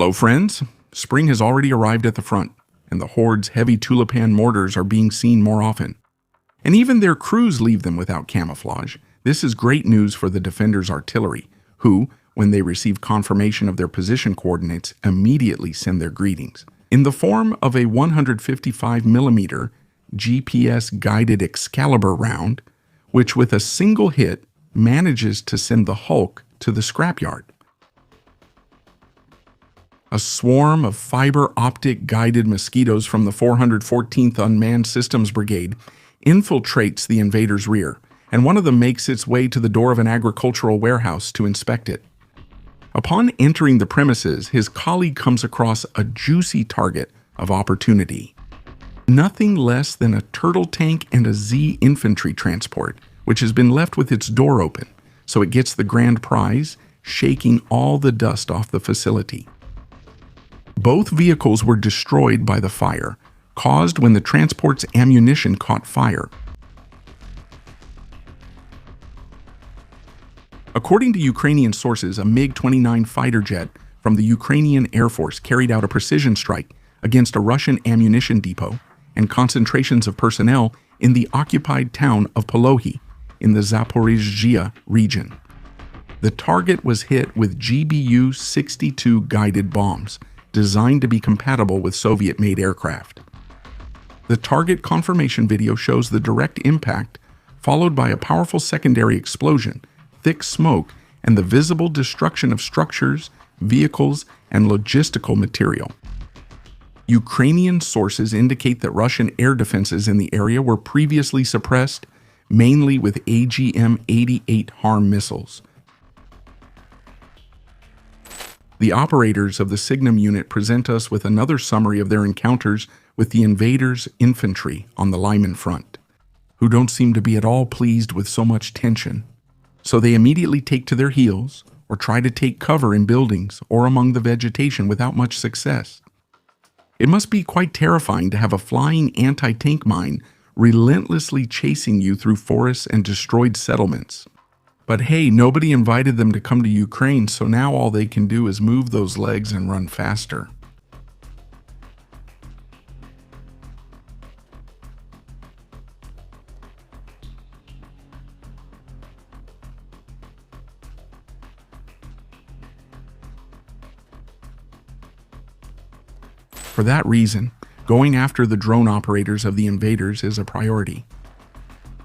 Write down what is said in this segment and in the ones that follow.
Hello, friends. Spring has already arrived at the front, and the Horde's heavy tulipan mortars are being seen more often. And even their crews leave them without camouflage. This is great news for the defenders' artillery, who, when they receive confirmation of their position coordinates, immediately send their greetings. In the form of a 155mm GPS-guided Excalibur round, which with a single hit manages to send the Hulk to the scrapyard. A swarm of fiber-optic guided mosquitoes from the 414th Unmanned Systems Brigade infiltrates the invaders' rear, and one of them makes its way to the door of an agricultural warehouse to inspect it. Upon entering the premises, his colleague comes across a juicy target of opportunity. Nothing less than a turtle tank and a Z infantry transport, which has been left with its door open, so it gets the grand prize, shaking all the dust off the facility. Both vehicles were destroyed by the fire, caused when the transport's ammunition caught fire. According to Ukrainian sources, a MiG-29 fighter jet from the Ukrainian Air Force carried out a precision strike against a Russian ammunition depot and concentrations of personnel in the occupied town of Polohi in the Zaporizhzhia region. The target was hit with GBU-62 guided bombs, designed to be compatible with Soviet-made aircraft. The target confirmation video shows the direct impact, followed by a powerful secondary explosion, thick smoke, and the visible destruction of structures, vehicles, and logistical material. Ukrainian sources indicate that Russian air defenses in the area were previously suppressed, mainly with AGM-88 HARM missiles. The operators of the Signum unit present us with another summary of their encounters with the invaders' infantry on the Lyman front, who don't seem to be at all pleased with so much tension. So they immediately take to their heels or try to take cover in buildings or among the vegetation without much success. It must be quite terrifying to have a flying anti-tank mine relentlessly chasing you through forests and destroyed settlements. But hey, nobody invited them to come to Ukraine, so now all they can do is move those legs and run faster. For that reason, going after the drone operators of the invaders is a priority.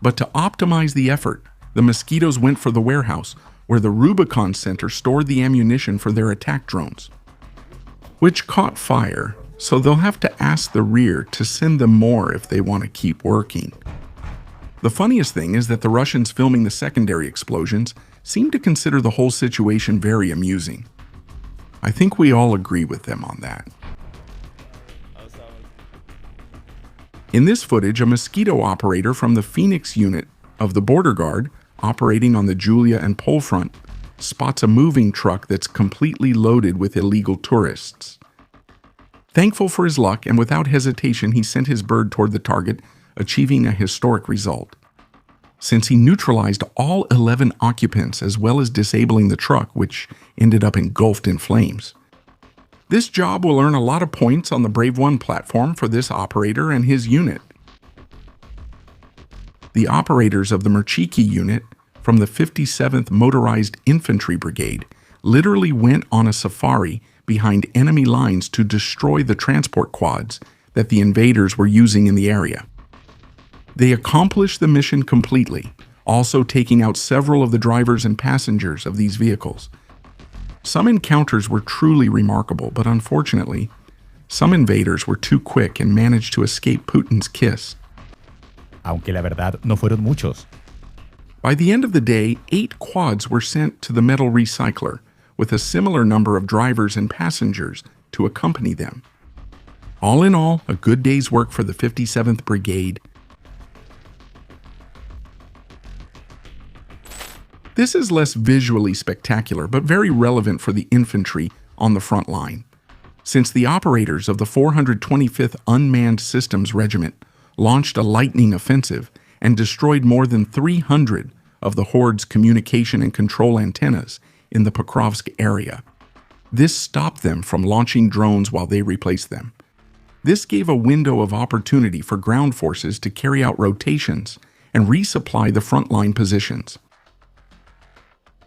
But to optimize the effort, the mosquitoes went for the warehouse, where the Rubicon Center stored the ammunition for their attack drones, which caught fire, so they'll have to ask the rear to send them more if they want to keep working. The funniest thing is that the Russians filming the secondary explosions seem to consider the whole situation very amusing. I think we all agree with them on that. In this footage, a mosquito operator from the Phoenix unit of the Border Guard, operating on the Julia and Pole front, spots a moving truck that's completely loaded with illegal tourists. Thankful for his luck and without hesitation, he sent his bird toward the target, achieving a historic result. Since he neutralized all 11 occupants as well as disabling the truck, which ended up engulfed in flames. This job will earn a lot of points on the Brave One platform for this operator and his unit. The operators of the Murchiki unit from the 57th Motorized Infantry Brigade literally went on a safari behind enemy lines to destroy the transport quads that the invaders were using in the area. They accomplished the mission completely, also taking out several of the drivers and passengers of these vehicles. Some encounters were truly remarkable, but unfortunately, some invaders were too quick and managed to escape Putin's kiss. Aunque la verdad no fueron muchos. By the end of the day, 8 quads were sent to the metal recycler, with a similar number of drivers and passengers to accompany them. All in all, a good day's work for the 57th Brigade. This is less visually spectacular, but very relevant for the infantry on the front line, since the operators of the 425th Unmanned Systems Regiment launched a lightning offensive and destroyed more than 300 of the Horde's communication and control antennas in the Pokrovsk area. This stopped them from launching drones while they replaced them. This gave a window of opportunity for ground forces to carry out rotations and resupply the frontline positions.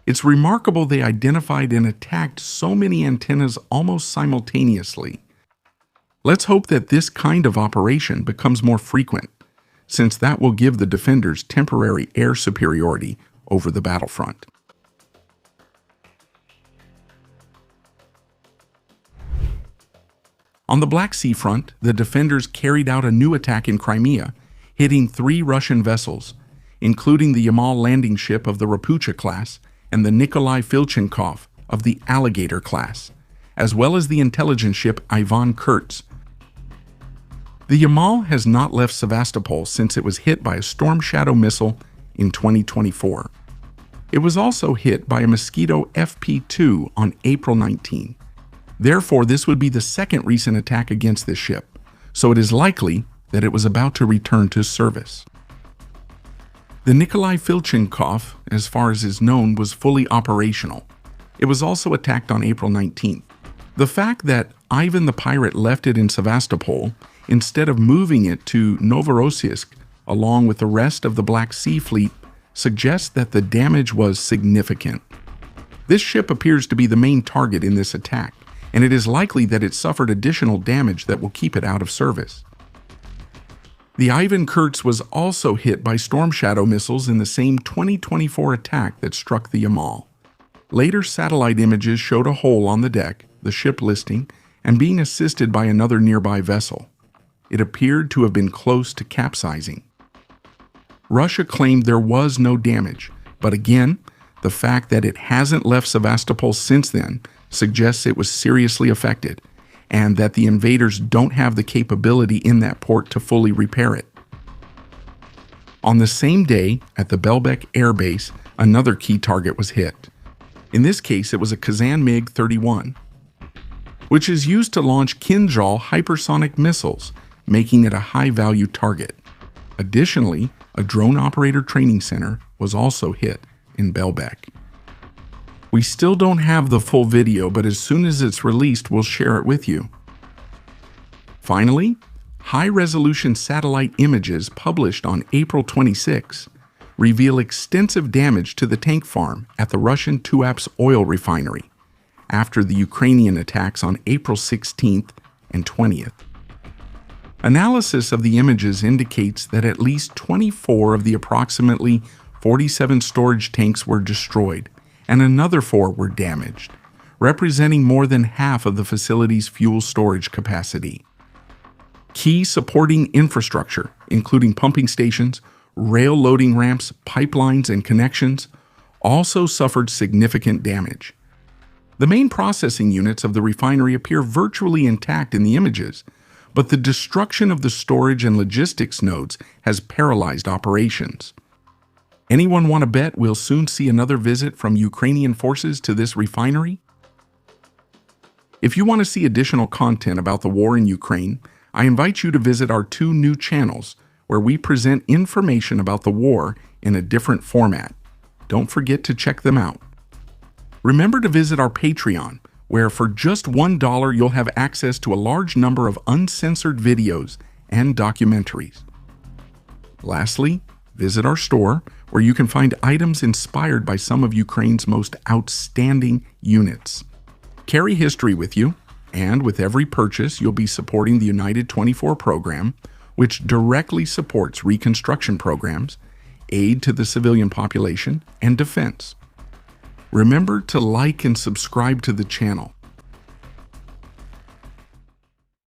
It's remarkable they identified and attacked so many antennas almost simultaneously. Let's hope that this kind of operation becomes more frequent, since that will give the defenders temporary air superiority over the battlefront. On the Black Sea front, the defenders carried out a new attack in Crimea, hitting 3 Russian vessels, including the Yamal landing ship of the Rapucha class and the Nikolai Filchenkov of the Alligator class, as well as the intelligence ship Ivan Kurtz. The Yamal has not left Sevastopol since it was hit by a Storm Shadow missile in 2024. It was also hit by a Mosquito FP2 on April 19. Therefore, this would be the second recent attack against this ship, so it is likely that it was about to return to service. The Nikolai Filchenkov, as far as is known, was fully operational. It was also attacked on April 19th. The fact that Ivan the Pirate left it in Sevastopol instead of moving it to Novorossiysk along with the rest of the Black Sea Fleet suggests that the damage was significant. This ship appears to be the main target in this attack, and it is likely that it suffered additional damage that will keep it out of service. The Ivan Kurtz was also hit by Storm Shadow missiles in the same 2024 attack that struck the Yamal. Later satellite images showed a hole on the deck, the ship listing, and being assisted by another nearby vessel. It appeared to have been close to capsizing. Russia claimed there was no damage, but again, the fact that it hasn't left Sevastopol since then suggests it was seriously affected, and that the invaders don't have the capability in that port to fully repair it. On the same day, at the Belbek Air Base, another key target was hit. In this case, it was a Kazan MiG-31, which is used to launch Kinzhal hypersonic missiles, making it a high-value target. Additionally, a drone operator training center was also hit in Belbek. We still don't have the full video, but as soon as it's released, we'll share it with you. Finally, high-resolution satellite images published on April 26 reveal extensive damage to the tank farm at the Russian Tuapse oil refinery after the Ukrainian attacks on April 16th and 20th. Analysis of the images indicates that at least 24 of the approximately 47 storage tanks were destroyed, and another 4 were damaged, representing more than half of the facility's fuel storage capacity. Key supporting infrastructure, including pumping stations, rail loading ramps, pipelines, and connections, also suffered significant damage. The main processing units of the refinery appear virtually intact in the images, but the destruction of the storage and logistics nodes has paralyzed operations. Anyone want to bet we'll soon see another visit from Ukrainian forces to this refinery? If you want to see additional content about the war in Ukraine, I invite you to visit our 2 new channels where we present information about the war in a different format. Don't forget to check them out. Remember to visit our Patreon, where for just $1 you'll have access to a large number of uncensored videos and documentaries. Lastly, visit our store, where you can find items inspired by some of Ukraine's most outstanding units. Carry history with you, and with every purchase you'll be supporting the United 24 program, which directly supports reconstruction programs, aid to the civilian population, and defense. Remember to like and subscribe to the channel.